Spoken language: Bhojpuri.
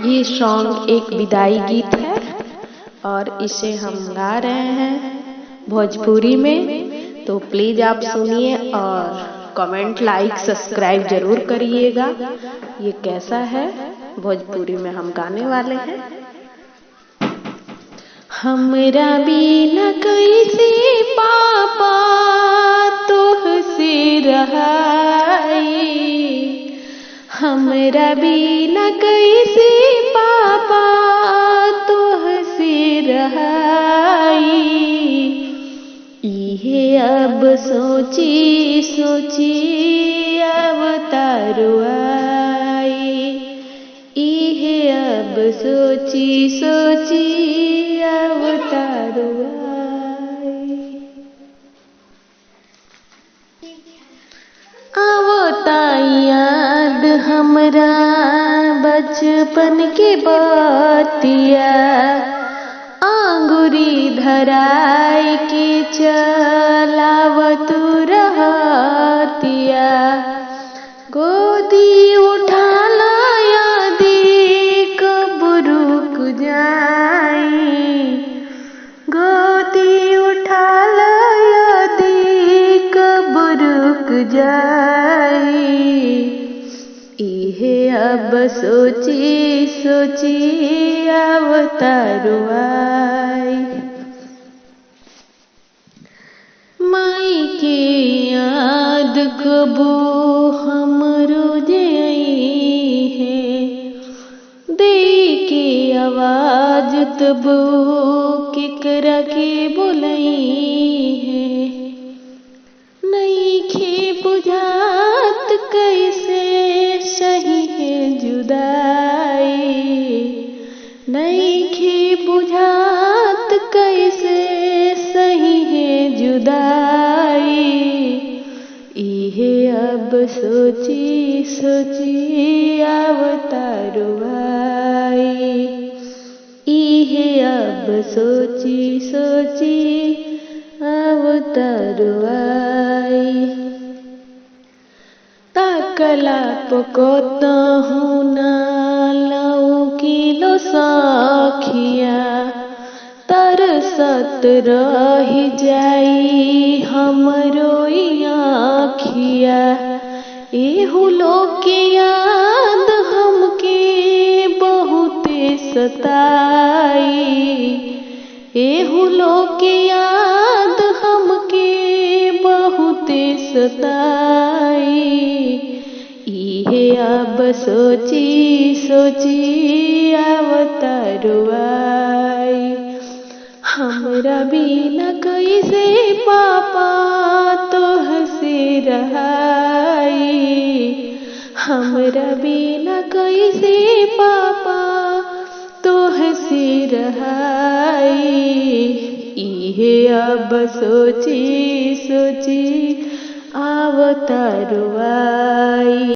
ये सॉन्ग एक विदाई गीत है और इसे हम गा रहे हैं भोजपुरी में। तो प्लीज आप सुनिए और कमेंट, लाइक, सब्सक्राइब जरूर करिएगा। ये कैसा है भोजपुरी में हम गाने वाले हैं। हमरा बिना कैसे पापा तोहसे रहाई, हमरा बिना कैसे पापा तोहसे रहाई। इहे अब सोची सोची अवतारो आई, इहे अब सोची सोची अवतारो आई। आवता याद हमरा बचपन के बतिया, आंगुरी धराई के चलावत रहतिया। गोदी उठाला यादी कब रुक जाई, गोदी उठाला यादी कब रुक जाई। इहे अब सोची सोची अवतारो आई। माई के याद कबो हमरो जई है, दे के आवाज तबो केकरा के बोलई है। नइखे बुझात कैसे सही है जुदाई, नइखे बुझात कैसे सही है जुदाई। इहे अब सोची सोची अवतारो आई, इहे अब सोची सोची अवतारो आई। ताकला पकतहु ना लौकिलो सखिया, तरसत रही जाई हमरो आँखिया। एहू लोग के याद हमके बहुते सताई, एहू लोग के याद हमके बहुते सताई। इहे अब सोची सोची अवतारो आई। हमरा बिना कैसे पापा तोहसे रहाई, हमरा बिना कैसे पापा तोहसे रहाई। इहे अब सोची सोची अवतारो आई।